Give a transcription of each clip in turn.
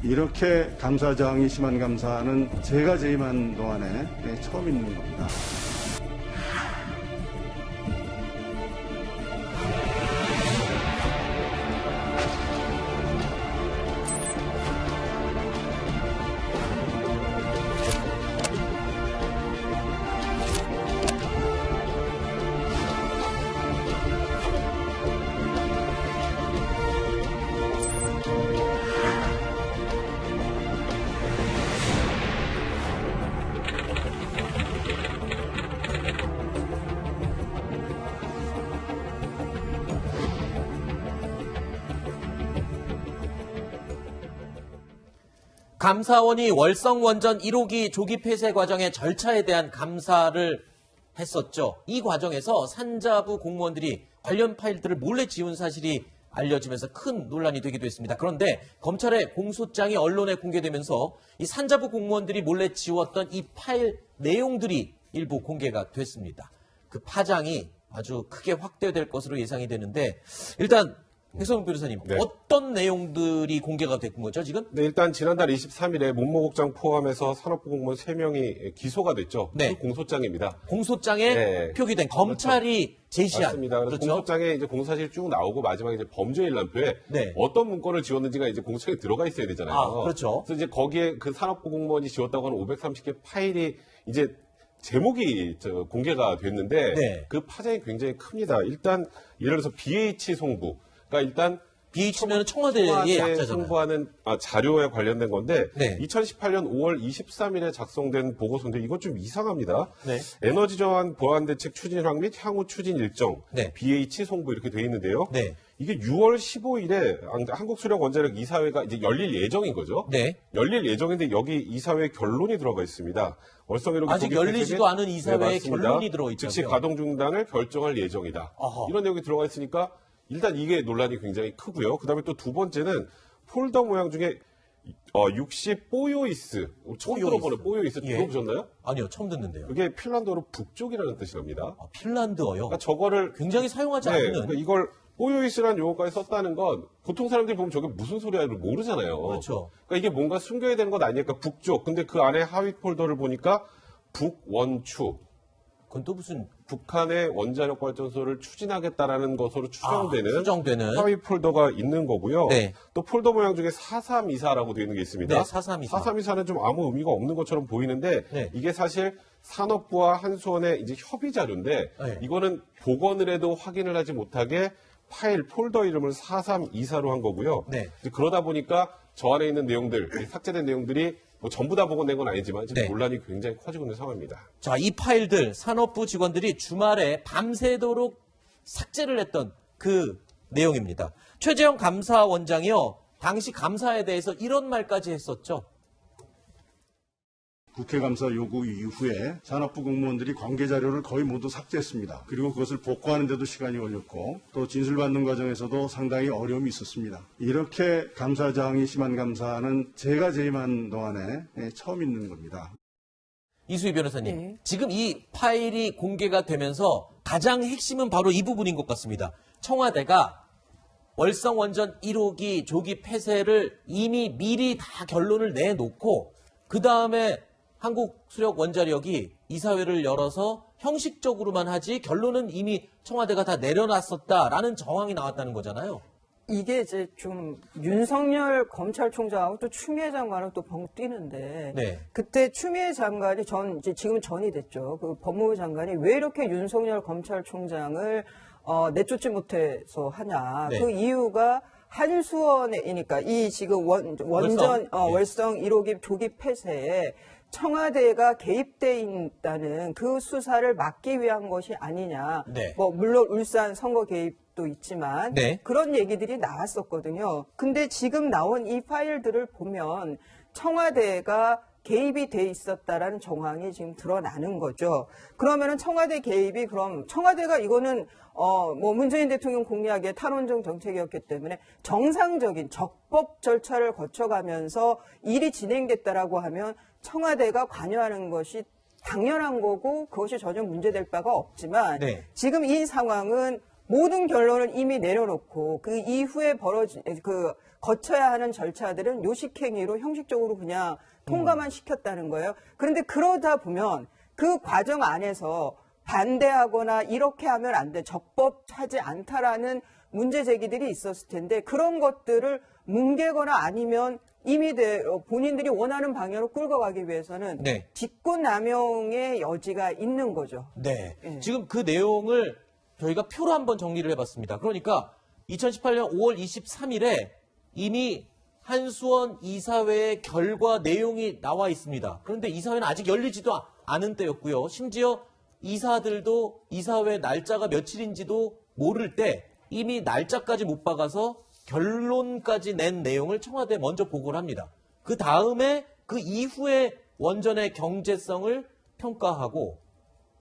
이렇게 감사장이 심한 감사는 제가 재임한 동안에 처음 있는 겁니다. 감사원이 월성원전 1호기 조기 폐쇄 과정의 절차에 대한 감사를 했었죠. 이 과정에서 산자부 공무원들이 관련 파일들을 몰래 지운 사실이 알려지면서 큰 논란이 되기도 했습니다. 그런데 검찰의 공소장이 언론에 공개되면서 이 산자부 공무원들이 몰래 지웠던 이 파일 내용들이 일부 공개가 됐습니다. 그 파장이 아주 크게 확대될 것으로 예상이 되는데 일단 백성훈 변호사님, 네. 어떤 내용들이 공개가 된 거죠, 지금? 네, 일단 지난달 23일에 문무국장 포함해서 산업부 공무원 3명이 기소가 됐죠. 네. 그 공소장입니다. 공소장에 네. 표기된 검찰이 제시한. 맞습니다. 그래서 그렇죠? 공소장에 이제 공사실 쭉 나오고 마지막에 이제 범죄 일람표에 네. 어떤 문건을 지웠는지가 이제 공소장에 들어가 있어야 되잖아요. 아, 그렇죠. 그래서 이제 거기에 그 산업부 공무원이 지웠다고 하는 530개 파일이 이제 제목이 공개가 됐는데 네. 그 파장이 굉장히 큽니다. 일단 예를 들어서 BH 송부. 그러니까 일단 BH면 청와대의 약자잖아요. 송부하는 자료에 관련된 건데 네. 2018년 5월 23일에 작성된 보고서인데 이건 좀 이상합니다. 네. 에너지 저항 보완 대책 추진황 및 향후 추진 일정 네. BH 송부 이렇게 돼 있는데요. 네. 이게 6월 15일에 한국수력원자력 이사회가 이제 열릴 예정인 거죠. 네. 열릴 예정인데 여기 이사회 결론이 들어가 있습니다. 월성이로기 아직 열리지도 않은 이사회에 결론이 들어있다고요? 즉시 가동 중단을 결정할 예정이다. 어허. 이런 내용이 들어가 있으니까 일단 이게 논란이 굉장히 크고요. 그다음에 또 두 번째는 폴더 모양 중에 60 뽀요이스 처음 들어보는 뽀요이스 예. 들어보셨나요? 아니요, 처음 듣는데요. 그게 핀란드어로 북쪽이라는 뜻이랍니다. 아, 핀란드어요. 그러니까 저거를 굉장히 사용하지 않는. 그러니까 이걸 뽀요이스라는 용어까지 썼다는 건 보통 사람들이 보면 저게 무슨 소리야를 모르잖아요. 그렇죠. 그러니까 이게 뭔가 숨겨야 되는 것 아니니까 북쪽. 근데 그 안에 하위 폴더를 보니까 북원추. 그건 또 무슨 북한의 원자력 발전소를 추진하겠다라는 것으로 추정되는 추정되는 하위 폴더가 있는 거고요. 네. 또 폴더 모양 중에 432사라고 되어 있는 게 있습니다. 네, 432사. 432사는 좀 아무 의미가 없는 것처럼 보이는데 네. 이게 사실 산업부와 한수원의 이제 협의 자료인데 네. 이거는 복원을 해도 확인을 하지 못하게 파일 폴더 이름을 432사로 한 거고요. 네. 이제 그러다 보니까 저 안에 있는 내용들, 삭제된 내용들이 뭐 전부 다 복원된 건 아니지만 지금 네. 논란이 굉장히 커지고 있는 상황입니다. 자, 이 파일들 산업부 직원들이 주말에 밤새도록 삭제를 했던 그 내용입니다. 최재형 감사원장이요. 당시 감사에 대해서 이런 말까지 했었죠. 국회감사 요구 이후에 산업부 공무원들이 관계 자료를 거의 모두 삭제했습니다. 그리고 그것을 복구하는 데도 시간이 걸렸고 또 진술받는 과정에서도 상당히 어려움이 있었습니다. 이렇게 감사장이 심한 감사는 제가 재임한 동안에 처음 있는 겁니다. 이수희 변호사님, 네. 지금 이 파일이 공개가 되면서 가장 핵심은 바로 이 부분인 것 같습니다. 청와대가 월성원전 1호기 조기 폐쇄를 이미 미리 다 결론을 내놓고 그 다음에 한국수력원자력이 이사회를 열어서 형식적으로만 하지 결론은 이미 청와대가 다 내려놨었다라는 정황이 나왔다는 거잖아요. 이게 이제 좀 윤석열 검찰총장하고 또 추미애 장관은 또 벙 뛰는데 네. 그때 추미애 장관이 이제 지금 전이 됐죠. 그 법무부 장관이 왜 이렇게 윤석열 검찰총장을 내쫓지 못해서 하냐. 네. 그 이유가 한수원이니까 이 지금 원전 월성? 월성 1호기 조기 폐쇄에 청와대가 개입돼 있다는 그 수사를 막기 위한 것이 아니냐. 네. 뭐 물론 울산 선거 개입도 있지만 네. 그런 얘기들이 나왔었거든요. 근데 지금 나온 이 파일들을 보면 청와대가 개입이 돼 있었다라는 정황이 지금 드러나는 거죠. 그러면은 청와대 개입이 그럼 청와대가 이거는 뭐 문재인 대통령 공약의 탈원전 정책이었기 때문에 정상적인 적법 절차를 거쳐가면서 일이 진행됐다라고 하면 청와대가 관여하는 것이 당연한 거고 그것이 전혀 문제될 바가 없지만 네. 지금 이 상황은 모든 결론을 이미 내려놓고 그 이후에 거쳐야 하는 절차들은 요식행위로 형식적으로 그냥 통과만 시켰다는 거예요. 그런데 그러다 보면 그 과정 안에서 반대하거나 이렇게 하면 안 돼, 적법하지 않다라는 문제 제기들이 있었을 텐데 그런 것들을 뭉개거나 아니면 이미 본인들이 원하는 방향으로 끌고 가기 위해서는 네. 직권남용의 여지가 있는 거죠. 네. 예. 지금 그 내용을 저희가 표로 한번 정리를 해봤습니다. 그러니까 2018년 5월 23일에 이미 한수원 이사회의 결과 내용이 나와 있습니다. 그런데 이사회는 아직 열리지도 않은 때였고요. 심지어 이사들도 이사회 날짜가 며칠인지도 모를 때 이미 날짜까지 못 박아서 결론까지 낸 내용을 청와대에 먼저 보고를 합니다. 그 다음에 그 이후에 원전의 경제성을 평가하고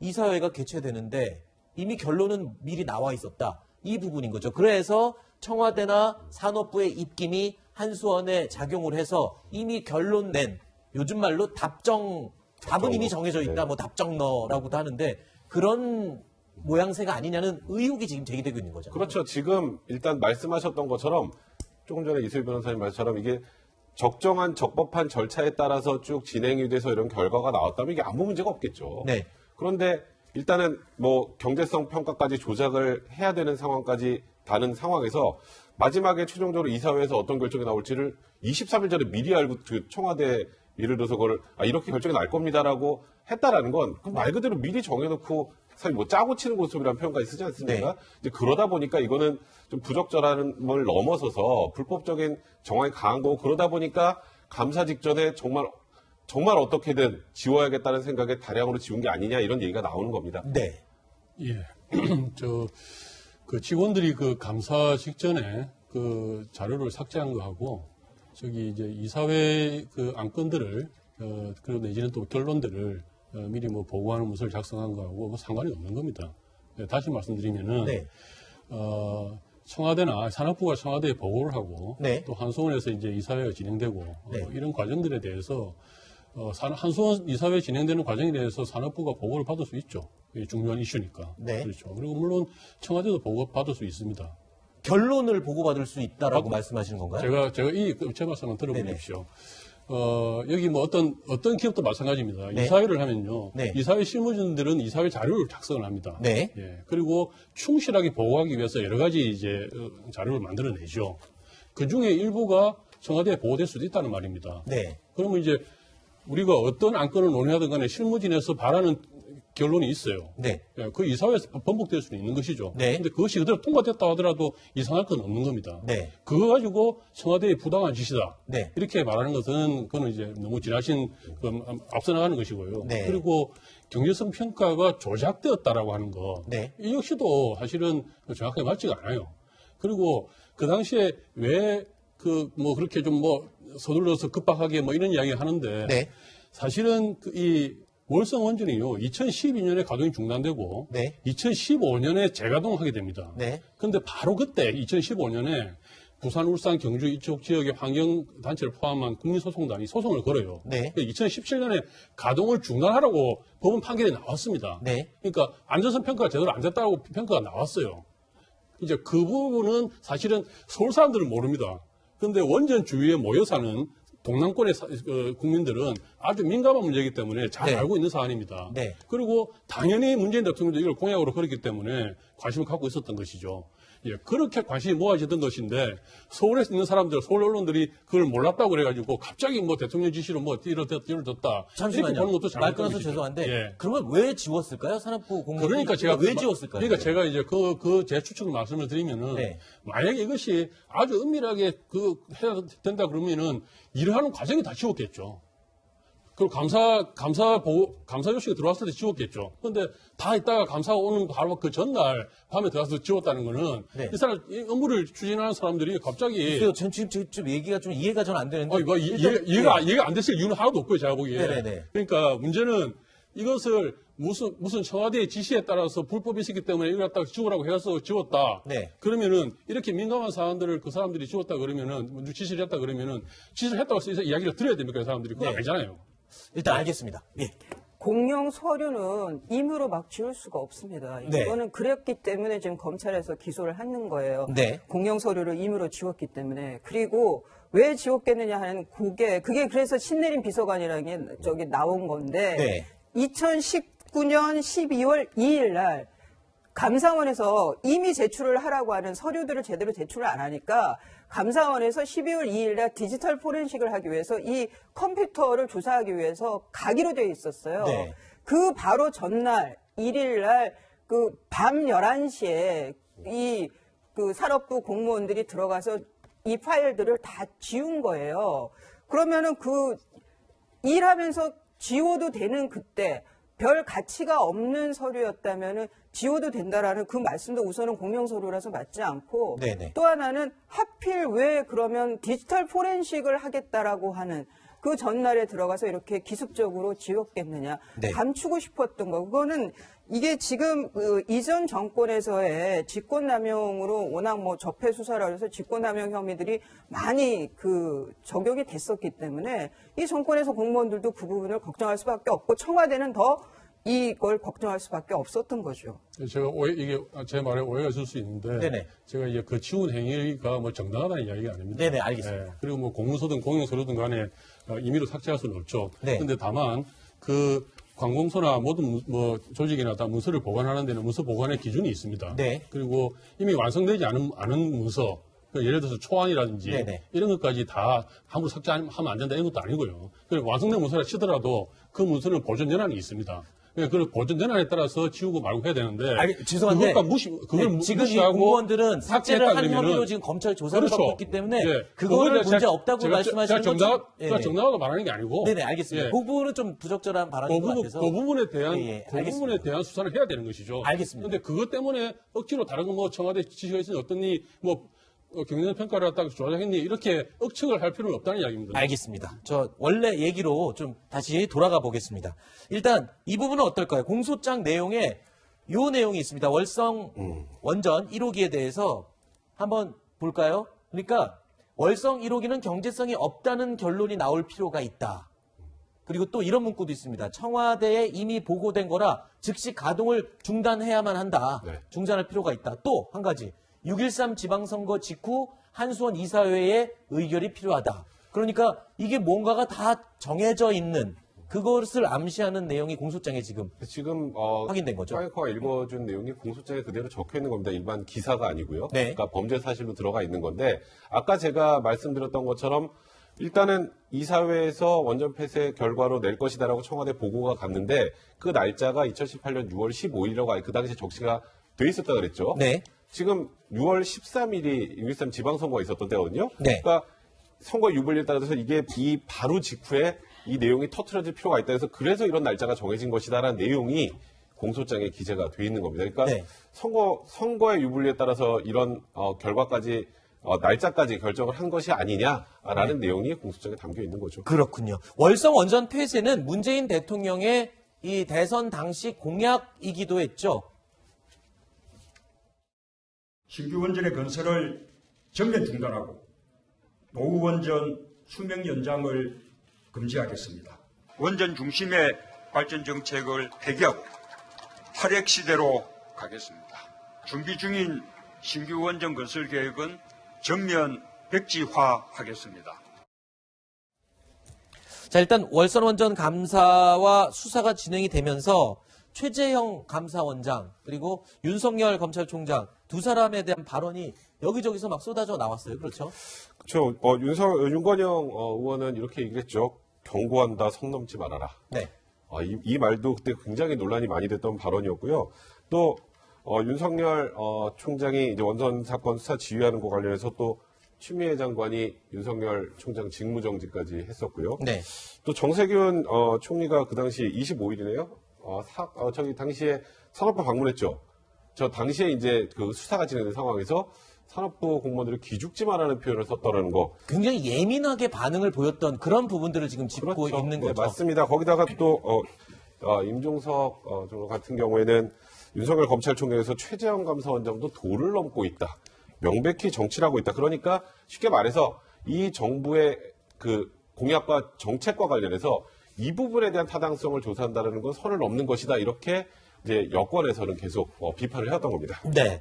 이사회가 개최되는데 이미 결론은 미리 나와 있었다. 이 부분인 거죠. 그래서 청와대나 산업부의 입김이 한수원에 작용을 해서 이미 결론 낸 요즘 말로 답은 이미 정해져 있다. 뭐 답정너라고도 하는데 그런 모양새가 아니냐는 의혹이 지금 제기되고 있는 거죠. 그렇죠. 지금 일단 말씀하셨던 것처럼 조금 전에 이수희 변호사님 말처럼 이게 적정한 적법한 절차에 따라서 쭉 진행이 돼서 이런 결과가 나왔다면 이게 아무 문제가 없겠죠. 네. 그런데 일단은 뭐 경제성 평가까지 조작을 해야 되는 상황까지 다는 상황에서 마지막에 최종적으로 이사회에서 어떤 결정이 나올지를 23일 전에 미리 알고 그 청와대 예를 들어서 그걸 이렇게 결정이 날 겁니다라고 했다라는 건 말 그대로 미리 정해놓고 사실 뭐 짜고 치는 모습이라는 표현까지 쓰지 않습니까? 네. 이제 그러다 보니까 이거는 좀 부적절함을 넘어서서 불법적인 정황이 강한 거고 그러다 보니까 감사 직전에 정말 어떻게든 지워야겠다는 생각에 다량으로 지운 게 아니냐 이런 얘기가 나오는 겁니다. 네. 예. 그 직원들이 그 감사 직전에 그 자료를 삭제한 거하고 저기 이제 이사회 그 안건들을 그리고 내지는 또 결론들을 미리 뭐 보고하는 문서를 작성한 거하고 그 상관이 없는 겁니다. 네, 다시 말씀드리면은 네. 청와대나 산업부가 청와대에 보고를 하고 네. 또 한수원에서 이제 이사회가 진행되고 네. 이런 과정들에 대해서 한수원 이사회 진행되는 과정에 대해서 산업부가 보고를 받을 수 있죠. 이게 중요한 이슈니까. 네. 그렇죠. 그리고 물론 청와대도 보고 받을 수 있습니다. 결론을 보고받을 수 있다라고 말씀하시는 건가요? 제가 제 말씀을 들어보십시오. 여기 뭐 어떤 기업도 마찬가지입니다. 네. 이사회를 하면요. 네. 이사회 실무진들은 이사회 자료를 작성을 합니다. 네. 예. 그리고 충실하게 보고하기 위해서 여러 가지 이제 자료를 만들어내죠. 그 중에 일부가 청와대에 보고될 수도 있다는 말입니다. 네. 그러면 이제 우리가 어떤 안건을 논의하든 간에 실무진에서 바라는 결론이 있어요. 네. 예, 그 이사회에서 번복될 수는 있는 것이죠. 네. 근데 그것이 그대로 통과됐다 하더라도 이상할 건 없는 겁니다. 네. 그거 가지고 청와대의 부당한 지시다. 네. 이렇게 말하는 것은 그거는 이제 너무 지나친 앞서 나가는 것이고요. 네. 그리고 경제성 평가가 조작되었다라고 하는 거. 네. 이 역시도 사실은 정확하게 맞지가 않아요. 그리고 그 당시에 왜 그렇게 좀 서둘러서 급박하게 이런 이야기 하는데 네. 사실은 이 월성 원전이요 2012년에 가동이 중단되고 네. 2015년에 재가동하게 됩니다. 네. 그런데 바로 그때 2015년에 부산, 울산, 경주 이쪽 지역의 환경단체를 포함한 국민소송단이 소송을 걸어요. 네. 2017년에 가동을 중단하라고 법원 판결이 나왔습니다. 네. 그러니까 안전성 평가가 제대로 안 됐다고 평가가 나왔어요. 이제 그 부분은 사실은 서울 사람들은 모릅니다. 그런데 원전 주위에 모여 사는 동남권의 국민들은 아주 민감한 문제이기 때문에 잘 네. 알고 있는 사안입니다. 네. 그리고 당연히 문재인 대통령도 이걸 공약으로 걸었기 때문에 관심을 갖고 있었던 것이죠. 예, 그렇게 관심이 모아지던 것인데 서울에 있는 사람들, 서울 언론들이 그걸 몰랐다고 그래가지고 갑자기 대통령 지시로 이렇다 이렇다 잠시만요. 이렇게 보는 것도 말 잘못된 끊어서 것이죠. 죄송한데 예. 그러면 왜 지웠을까요? 산업부 공무원이 그러니까 제가 왜 지웠을까요? 그러니까 제가 이제 제 추측을 말씀을 드리면은 네. 만약에 이것이 아주 은밀하게 해야 된다 그러면은 일하는 과정이 다 지웠겠죠. 그리고 감사 요식이 들어왔을 때 지웠겠죠. 그런데 다 있다가 감사가 오는 바로 그 전날 밤에 들어가서 지웠다는 거는 네. 이 사람 이 업무를 추진하는 사람들이 갑자기 지금 얘기가 좀 이해가 전 안 되는데 이해가 안 됐을 이유는 하나도 없고요, 제가 보기에. 네네네. 그러니까 문제는 이것을 무슨 청와대의 지시에 따라서 불법이 있었기 때문에 이걸 갖다가 지우라고 해서 지웠다. 네. 그러면은 이렇게 민감한 사안들을 그 사람들이 지웠다 그러면은 지시를 했다 그러면은 지시를 했다고 해서 이야기를 들어야 됩니까? 그 사람들이 그거 네. 알잖아요. 일단 알겠습니다. 예. 공영 서류는 임의로 막 지울 수가 없습니다. 네. 이거는 그랬기 때문에 지금 검찰에서 기소를 하는 거예요. 네. 공영 서류를 임의로 지웠기 때문에. 그리고 왜 지웠겠느냐 하는 그게 그래서 신내림 비서관이라는 게 저기 나온 건데 네. 2019년 12월 2일 날 감사원에서 이미 제출을 하라고 하는 서류들을 제대로 제출을 안 하니까 감사원에서 12월 2일 날 디지털 포렌식을 하기 위해서 이 컴퓨터를 조사하기 위해서 가기로 되어 있었어요. 네. 그 바로 전날 1일 날 그 밤 11시에 이 그 산업부 공무원들이 들어가서 이 파일들을 다 지운 거예요. 그러면은 그 일하면서 지워도 되는 그때 별 가치가 없는 서류였다면은 지워도 된다라는 그 말씀도 우선은 공영 서류라서 맞지 않고 네네. 또 하나는 하필 왜 그러면 디지털 포렌식을 하겠다라고 하는 그 전날에 들어가서 이렇게 기습적으로 지웠겠느냐. 네. 감추고 싶었던 거. 그거는 이게 지금 그 이전 정권에서의 직권남용으로 워낙 뭐 적폐 수사라 그래서 직권남용 혐의들이 많이 그 적용이 됐었기 때문에 이 정권에서 공무원들도 그 부분을 걱정할 수밖에 없고 청와대는 더 이걸 걱정할 수밖에 없었던 거죠. 제가 이게 제 말에 오해가 있을 수 있는데 네네. 제가 이제 그 지운 행위가 뭐 정당하다는 이야기가 아닙니다. 네네, 알겠습니다. 그리고 뭐 공문서든 공영서류든 간에 임의로 삭제할 수는 없죠. 네. 근데 다만 그 관공서나 모든 뭐 조직이나 다 문서를 보관하는 데는 문서 보관의 기준이 있습니다. 네. 그리고 이미 완성되지 않은 문서, 예를 들어서 초안이라든지 네네. 이런 것까지 다 함부로 삭제하면 안 된다 이런 것도 아니고요. 완성된 문서라 치더라도 그 문서는 보존 연한이 있습니다. 그 보존 연한에 따라서 지우고 말고 해야 되는데 죄송한데 그걸 지금 이 무시하고 공무원들은 삭제를 한 삭제했다 혐의로 그러면은 지금 검찰 조사를 그렇죠. 받고 있기 때문에 예. 그거를 그거를 문제 없다고 말씀하시는 건 제가 정당하고 말하는 게 아니고 네네, 알겠습니다. 예. 그 부분은 좀 부적절한 발언인 것 같아서 그 부분에 대한 예, 그 알겠습니다. 부분에 대한 수사를 해야 되는 것이죠. 알겠습니다. 그런데 그것 때문에 억지로 다른 거 뭐 청와대 지시가 있으니 어떠니 뭐 경영 평가를 했다고 조작했니 이렇게 억측을 할 필요는 없다는 이야기입니다. 알겠습니다. 저 원래 얘기로 좀 다시 돌아가 보겠습니다. 일단 이 부분은 어떨까요? 공소장 내용에 요 내용이 있습니다. 월성 원전 1호기에 대해서 한번 볼까요? 그러니까 월성 1호기는 경제성이 없다는 결론이 나올 필요가 있다. 그리고 또 이런 문구도 있습니다. 청와대에 이미 보고된 거라 즉시 가동을 중단해야만 한다. 네. 중단할 필요가 있다. 또 한 가지. 6.13 지방선거 직후 한수원 이사회의 의결이 필요하다. 그러니까 이게 뭔가가 다 정해져 있는 그것을 암시하는 내용이 공소장에 지금 확인된 거죠. 파이커가 읽어준 내용이 공소장에 그대로 적혀 있는 겁니다. 일반 기사가 아니고요. 네. 그러니까 범죄 사실로 들어가 있는 건데 아까 제가 말씀드렸던 것처럼 일단은 이사회에서 원전 폐쇄 결과로 낼 것이다라고 청와대 보고가 갔는데 그 날짜가 2018년 6월 15일이라고 그 당시에 적시가 돼 있었다 그랬죠. 네. 지금 6월 13일이 6.13 지방선거가 있었던 때거든요. 네. 그러니까 선거 유불리에 따라서 이게 이 바로 직후에 이 내용이 터트려질 필요가 있다 해서 그래서 이런 날짜가 정해진 것이다라는 내용이 공소장에 기재가 돼 있는 겁니다. 그러니까 네. 선거의 유불리에 따라서 이런 결과까지 날짜까지 결정을 한 것이 아니냐라는 내용이 공소장에 담겨 있는 거죠. 그렇군요. 월성 원전 폐쇄는 문재인 대통령의 이 대선 당시 공약이기도 했죠. 신규 원전의 건설을 전면 중단하고 노후 원전 수명 연장을 금지하겠습니다. 원전 중심의 발전 정책을 폐기하고 활액 시대로 가겠습니다. 준비 중인 신규 원전 건설 계획은 전면 백지화하겠습니다. 자, 일단 월성 원전 감사와 수사가 진행이 되면서 최재형 감사원장 그리고 윤석열 검찰총장 두 사람에 대한 발언이 여기저기서 막 쏟아져 나왔어요. 그렇죠? 그렇죠. 윤건영 의원은 이렇게 얘기했죠. 경고한다, 선 넘지 말아라. 네. 이 말도 그때 굉장히 논란이 많이 됐던 발언이었고요. 또 윤석열 총장이 이제 원전 사건 수사 지휘하는 거 관련해서 또 추미애 장관이 윤석열 총장 직무정지까지 했었고요. 네. 또 정세균 총리가 그 당시 25일이네요. 당시에 산업부 방문했죠. 저 당시에 이제 그 수사가 진행된 상황에서 산업부 공무원들이 기죽지마라는 표현을 썼더라는 거. 굉장히 예민하게 반응을 보였던 그런 부분들을 지금 짚고 그렇죠. 있는 네, 거죠. 맞습니다. 거기다가 또 임종석 같은 경우에는 윤석열 검찰총장에서 최재형 감사원장도 도를 넘고 있다. 명백히 정치를 하고 있다. 그러니까 쉽게 말해서 이 정부의 그 공약과 정책과 관련해서 이 부분에 대한 타당성을 조사한다는 건 선을 넘는 것이다. 이렇게 이제 여권에서는 계속 비판을 해왔던 겁니다. 네.